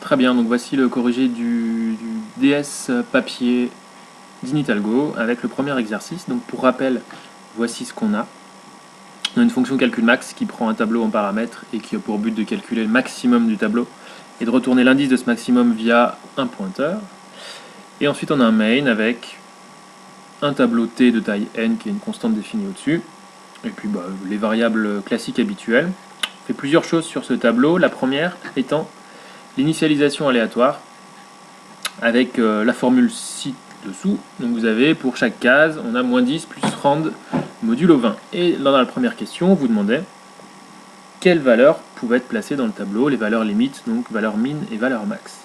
Très bien, donc voici le corrigé du DS papier d'Initalgo avec le premier exercice. Donc pour rappel, voici ce qu'on a. On a une fonction calcul max qui prend un tableau en paramètres et qui a pour but de calculer le maximum du tableau et de retourner l'indice de ce maximum via un pointeur. Et ensuite on a un main avec un tableau t de taille n qui est une constante définie au-dessus. Et puis les variables classiques habituelles. On fait plusieurs choses sur ce tableau. La première étant l'initialisation aléatoire avec la formule ci-dessous. Donc vous avez pour chaque case, on a moins 10 plus rand modulo 20. Et dans la première question, on vous demandait quelles valeurs pouvaient être placées dans le tableau, les valeurs limites, donc valeur min et valeur max.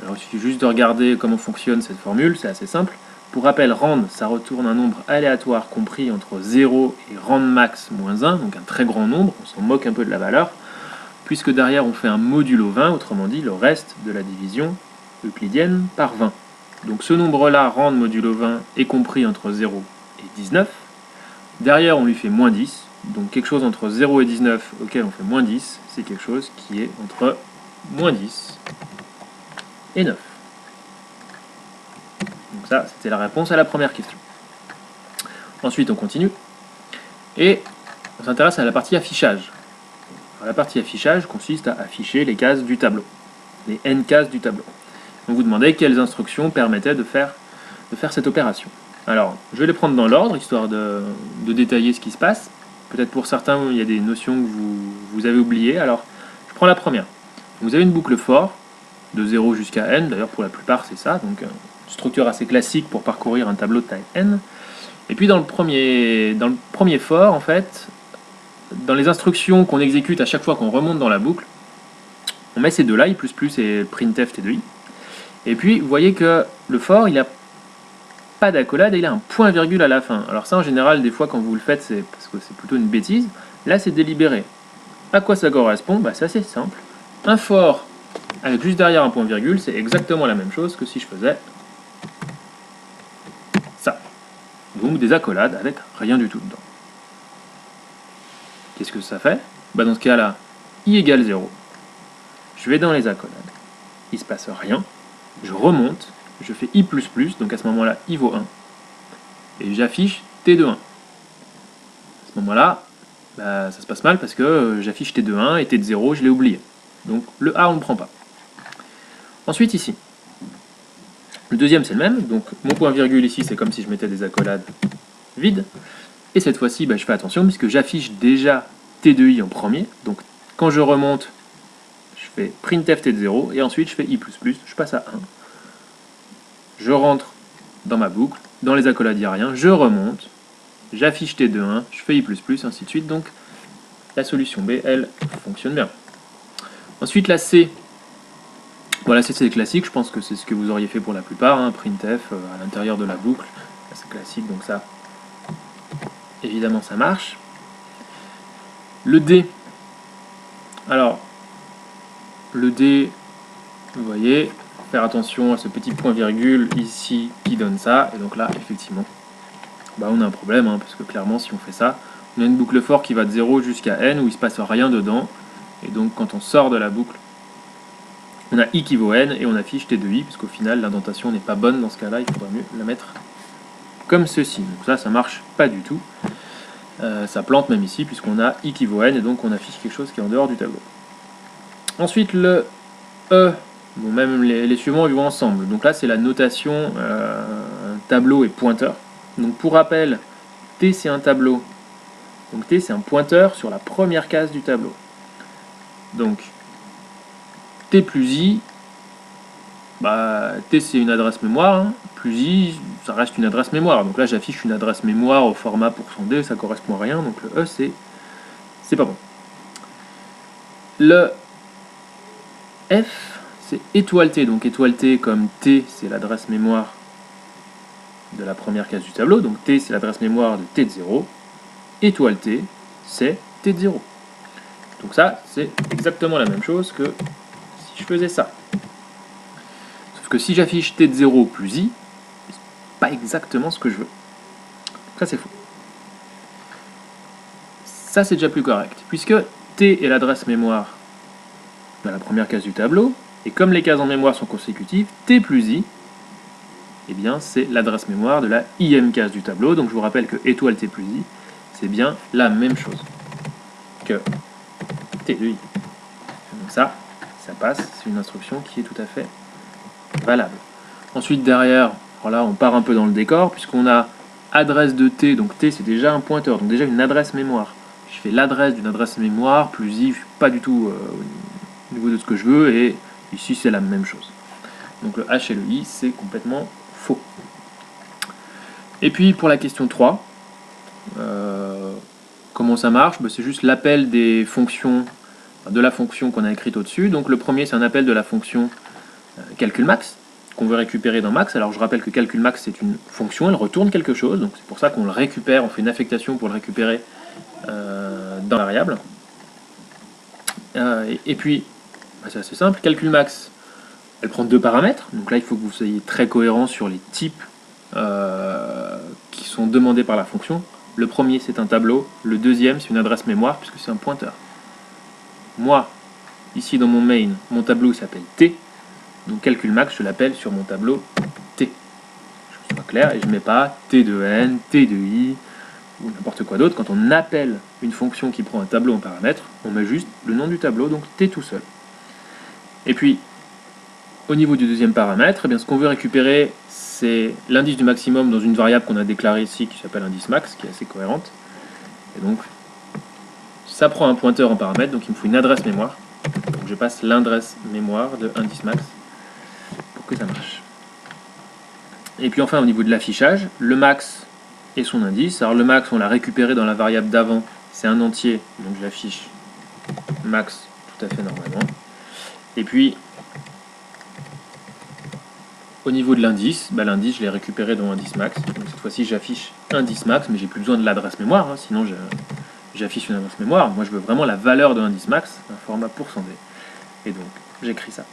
Alors il suffit juste de regarder comment fonctionne cette formule, c'est assez simple. Pour rappel, rand, ça retourne un nombre aléatoire compris entre 0 et rand max moins 1, donc un très grand nombre, on s'en moque un peu de la valeur, puisque derrière on fait un modulo 20, autrement dit le reste de la division euclidienne par 20. Donc ce nombre-là, rand modulo 20, est compris entre 0 et 19. Derrière on lui fait moins 10, donc quelque chose entre 0 et 19 auquel on fait moins 10, c'est quelque chose qui est entre moins 10 et 9. Donc ça, c'était la réponse à la première question. Ensuite, on continue. Et on s'intéresse à la partie affichage. Alors, la partie affichage consiste à afficher les cases du tableau. Les n cases du tableau. On vous demandait quelles instructions permettaient de faire cette opération. Alors, je vais les prendre dans l'ordre, histoire de détailler ce qui se passe. Peut-être pour certains, il y a des notions que vous avez oubliées. Alors, je prends la première. Vous avez une boucle for, de 0 jusqu'à n. D'ailleurs, pour la plupart, c'est ça. Donc, structure assez classique pour parcourir un tableau de taille n. Et puis dans le premier for, en fait, dans les instructions qu'on exécute à chaque fois qu'on remonte dans la boucle, on met ces deux-là, i++ et printf t2i. Et puis vous voyez que le for, il n'a pas d'accolade et il a un point-virgule à la fin. Alors ça, en général, des fois quand vous le faites, c'est parce que c'est plutôt une bêtise. Là, c'est délibéré. À quoi ça correspond? C'est assez simple. Un for avec juste derrière un point-virgule, c'est exactement la même chose que si je faisais ça. Donc des accolades avec rien du tout dedans. Qu'est-ce que ça fait? Dans ce cas-là, i égale 0. Je vais dans les accolades. Il ne se passe rien. Je remonte. Je fais i++, donc à ce moment-là, i vaut 1. Et j'affiche t de 1. À ce moment-là, ça se passe mal parce que j'affiche t de 1 et t de 0, je l'ai oublié. Donc le a, on ne le prend pas. Ensuite, ici. Le deuxième, c'est le même. Donc mon point-virgule ici, c'est comme si je mettais des accolades vides. Et cette fois-ci, je fais attention puisque j'affiche déjà t de i en premier. Donc quand je remonte, je fais printf t de 0 et ensuite je fais i++, je passe à 1. Je rentre dans ma boucle, dans les accolades, il n'y a rien, je remonte, j'affiche t de 1, je fais i++, ainsi de suite. Donc la solution B, elle, fonctionne bien. Ensuite, la C. La C, c'est classique, je pense que c'est ce que vous auriez fait pour la plupart, printf à l'intérieur de la boucle. C'est classique, donc ça, évidemment, ça marche. Le D. Alors, le D, vous voyez, faire attention à ce petit point-virgule ici qui donne ça. Et donc là, effectivement, on a un problème, parce que clairement, si on fait ça, on a une boucle for qui va de 0 jusqu'à n où il ne se passe rien dedans. Et donc, quand on sort de la boucle, on a i qui vaut n et on affiche t de i, puisqu'au final, l'indentation n'est pas bonne dans ce cas-là. Il faudrait mieux la mettre comme ceci. Donc ça marche pas du tout. Ça plante même ici, puisqu'on a i qui vaut n, et donc on affiche quelque chose qui est en dehors du tableau. Ensuite, le E, même les suivants ils vont ensemble. Donc là, c'est la notation tableau et pointeur. Donc pour rappel, T, c'est un tableau. Donc T, c'est un pointeur sur la première case du tableau. Donc, T plus I, T, c'est une adresse mémoire, plus I, ça reste une adresse mémoire. Donc là, j'affiche une adresse mémoire au format %D, ça correspond à rien. Donc le E, c'est pas bon. Le F, c'est étoile T. Donc étoile T comme T, c'est l'adresse mémoire de la première case du tableau. Donc T, c'est l'adresse mémoire de T de 0. Étoile T, c'est T de 0. Donc ça, c'est exactement la même chose que si je faisais ça. Sauf que si j'affiche T de 0 plus I, c'est pas exactement ce que je veux. Ça, c'est faux. ça c'est déjà plus correct, puisque T est l'adresse mémoire de la première case du tableau, Et comme les cases en mémoire sont consécutives, t plus i, eh bien c'est l'adresse mémoire de la ième case du tableau. Donc je vous rappelle que étoile t plus i, c'est bien la même chose que t de i. Donc ça passe, c'est une instruction qui est tout à fait valable. Ensuite derrière, alors là on part un peu dans le décor, puisqu'on a adresse de t, donc t c'est déjà un pointeur, donc déjà une adresse mémoire. Je fais l'adresse d'une adresse mémoire, plus i, pas du tout au niveau de ce que je veux, et ici c'est la même chose. Donc le h et le i c'est complètement faux. Et puis pour la question 3, comment ça marche? C'est juste l'appel des fonctions, de la fonction qu'on a écrite au-dessus. Donc le premier c'est un appel de la fonction calcul max, qu'on veut récupérer dans max. Alors je rappelle que calcul max c'est une fonction, elle retourne quelque chose, donc c'est pour ça qu'on le récupère, on fait une affectation pour le récupérer dans la variable. Et puis, c'est assez simple, calcul max, elle prend 2 paramètres, donc là il faut que vous soyez très cohérent sur les types qui sont demandés par la fonction. Le premier c'est un tableau, le deuxième c'est une adresse mémoire puisque c'est un pointeur. Moi, ici dans mon main, mon tableau s'appelle t, donc calcul max je l'appelle sur mon tableau t. Je sois clair, et je ne mets pas t de n, t de i, ou n'importe quoi d'autre. Quand on appelle une fonction qui prend un tableau en paramètres, on met juste le nom du tableau, donc t tout seul. Et puis, au niveau du deuxième paramètre, eh bien, ce qu'on veut récupérer, c'est l'indice du maximum dans une variable qu'on a déclarée ici, qui s'appelle indice max, qui est assez cohérente. Et donc, ça prend un pointeur en paramètre, donc il me faut une adresse mémoire. Donc je passe l'adresse mémoire de indice max pour que ça marche. Et puis enfin, au niveau de l'affichage, le max et son indice. Alors le max, on l'a récupéré dans la variable d'avant, c'est un entier, donc je l'affiche max tout à fait normalement. Et puis, au niveau de l'indice, l'indice je l'ai récupéré dans indice max. Donc cette fois-ci j'affiche indice max, mais j'ai plus besoin de l'adresse mémoire, sinon j'affiche une adresse mémoire. Moi je veux vraiment la valeur de indice max, un format %d. Et donc j'écris ça.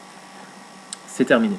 C'est terminé.